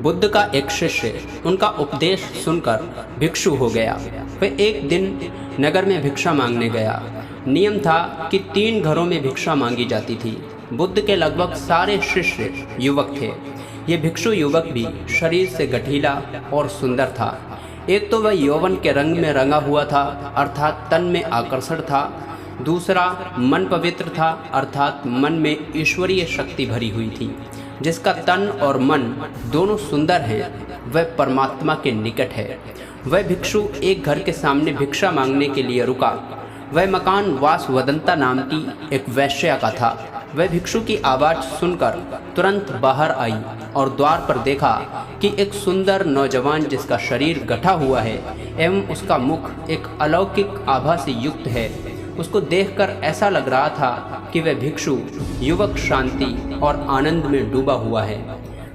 बुद्ध का एक शिष्य उनका उपदेश सुनकर भिक्षु हो गया। वह एक दिन नगर में भिक्षा मांगने गया। नियम था कि 3 घरों में भिक्षा मांगी जाती थी। बुद्ध के लगभग सारे शिष्य युवक थे। ये भिक्षु युवक भी शरीर से गठीला और सुंदर था। एक तो वह यौवन के रंग में रंगा हुआ था, अर्थात तन में आकर्षण था। दूसरा मन पवित्र था, अर्थात मन में ईश्वरीय शक्ति भरी हुई थी। जिसका तन और मन दोनों सुंदर हैं, वह परमात्मा के निकट है। वह भिक्षु एक घर के सामने भिक्षा मांगने के लिए रुका। वह मकान वासवदंता नाम की एक वैश्या का था। वह भिक्षु की आवाज़ सुनकर तुरंत बाहर आई और द्वार पर देखा कि एक सुंदर नौजवान जिसका शरीर गठा हुआ है एवं उसका मुख एक अलौकिक आभा से युक्त है। उसको देखकर ऐसा लग रहा था कि वह भिक्षु युवक शांति और आनंद में डूबा हुआ है।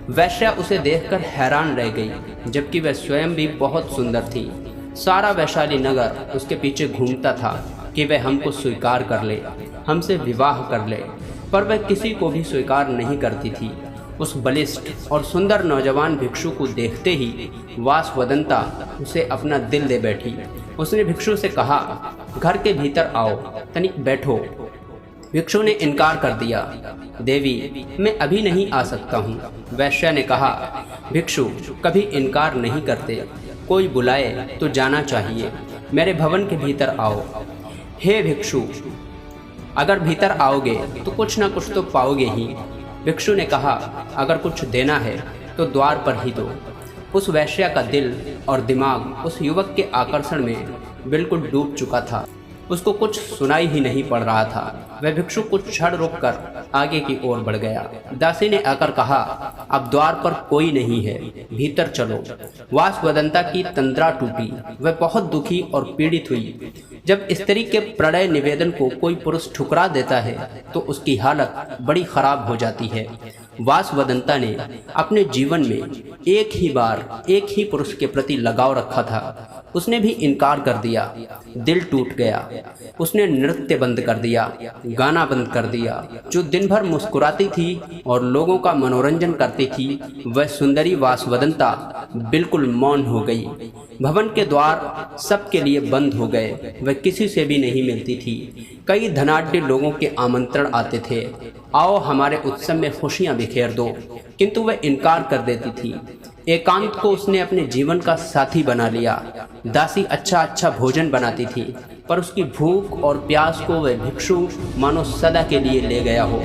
वैश्या उसे देखकर हैरान रह गई, जबकि वह स्वयं भी बहुत सुंदर थी। सारा वैशाली नगर उसके पीछे घूमता था कि वह हमको स्वीकार कर ले, हमसे विवाह कर ले, पर वह किसी को भी स्वीकार नहीं करती थी। उस बलिष्ठ और सुंदर नौजवान भिक्षु को देखते ही वासवदंता उसे अपना दिल दे बैठी। उसने भिक्षु से कहा, घर के भीतर आओ, तनिक बैठो। भिक्षु ने इनकार कर दिया। देवी, मैं अभी नहीं आ सकता हूँ। वैश्या ने कहा, भिक्षु कभी इनकार नहीं करते, कोई बुलाए तो जाना चाहिए। मेरे भवन के भीतर आओ। हे भिक्षु, अगर भीतर आओगे तो कुछ ना कुछ तो पाओगे ही। भिक्षु ने कहा, अगर कुछ देना है तो द्वार पर ही दो। उस वैश्या का दिल और दिमाग उस युवक के आकर्षण में बिल्कुल डूब चुका था। उसको कुछ सुनाई ही नहीं पड़ रहा था। वह भिक्षु कुछ क्षण रुककर आगे की ओर बढ़ गया। दासी ने आकर कहा, अब द्वार पर कोई नहीं है, भीतर चलो। वासवदंता की तंद्रा टूटी। वह बहुत दुखी और पीड़ित हुई। जब स्त्री के प्रणय निवेदन को कोई पुरुष ठुकरा देता है तो उसकी हालत बड़ी खराब हो जाती है। वासवदंता ने अपने जीवन में एक ही बार एक ही पुरुष के प्रति लगाव रखा था। उसने भी इनकार कर दिया। दिल टूट गया। उसने नृत्य बंद कर दिया, गाना बंद कर दिया। जो दिन भर मुस्कुराती थी और लोगों का मनोरंजन करती थी, वह सुंदरी वासवदंता बिल्कुल मौन हो गई। भवन के द्वार सबके लिए बंद हो गए। वह किसी से भी नहीं मिलती थी। कई धनाढ्य लोगों के आमंत्रण आते थे, आओ हमारे उत्सव में खुशियां बिखेर दो, किंतु वह इनकार कर देती थी। एकांत को उसने अपने जीवन का साथी बना लिया। दासी अच्छा अच्छा भोजन बनाती थी, पर उसकी भूख और प्यास को वह भिक्षु मानो सदा के लिए ले गया हो।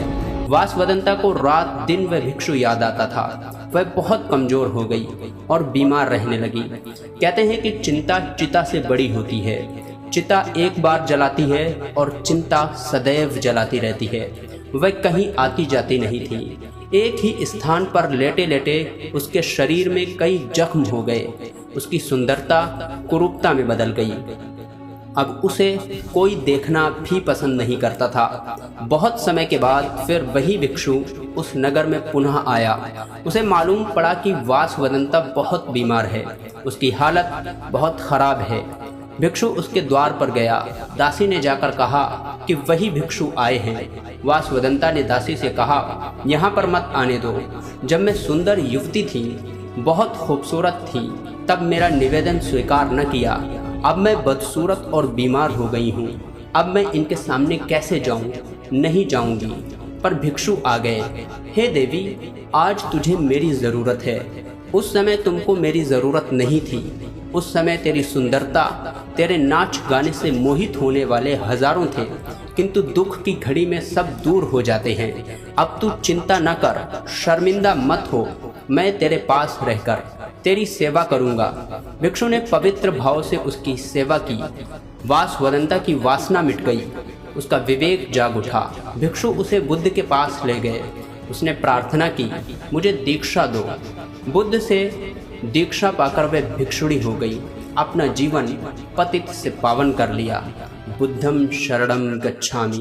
वासवदंता को रात दिन वह भिक्षु याद आता था। वह बहुत कमजोर हो गई और बीमार रहने लगी। कहते हैं कि चिंता चिता से बड़ी होती है। चिता एक बार जलाती है और चिंता सदैव जलाती रहती है। वह कहीं आती जाती नहीं थी। एक ही स्थान पर लेटे लेटे उसके शरीर में कई जख्म हो गए। उसकी सुंदरता कुरूपता में बदल गई। अब उसे कोई देखना भी पसंद नहीं करता था। बहुत समय के बाद फिर वही भिक्षु उस नगर में पुनः आया। उसे मालूम पड़ा कि वासवदंता बहुत बीमार है, उसकी हालत बहुत खराब है। भिक्षु उसके द्वार पर गया। दासी ने जाकर कहा कि वही भिक्षु आए हैं। वासवदंता ने दासी से कहा, यहाँ पर मत आने दो। जब मैं सुंदर युवती थी, बहुत खूबसूरत थी, तब मेरा निवेदन स्वीकार न किया। अब मैं बदसूरत और बीमार हो गई हूँ। अब मैं इनके सामने कैसे जाऊँ? नहीं जाऊँगी। पर भिक्षु आ गए। हे देवी, आज तुझे मेरी ज़रूरत है। उस समय तुमको मेरी ज़रूरत नहीं थी। उस समय तेरी सुंदरता, तेरे नाच गाने से मोहित होने वाले हजारों थे, किंतु दुख की घड़ी में सब दूर हो जाते हैं। अब तू चिंता न कर, शर्मिंदा मत हो। मैं तेरे पास रहकर तेरी सेवा करूंगा। भिक्षु ने पवित्र भाव से उसकी सेवा की। वासवदंता की वासना मिट गई। उसका विवेक जाग उठा। भिक्षु उसे बुद्ध के पास ले गए। उसने प्रार्थना की, मुझे दीक्षा दो। बुद्ध से दीक्षा पाकर वह भिक्षुणी हो गई। अपना जीवन पतित से पावन कर लिया। बुद्धं शरणं गच्छामि।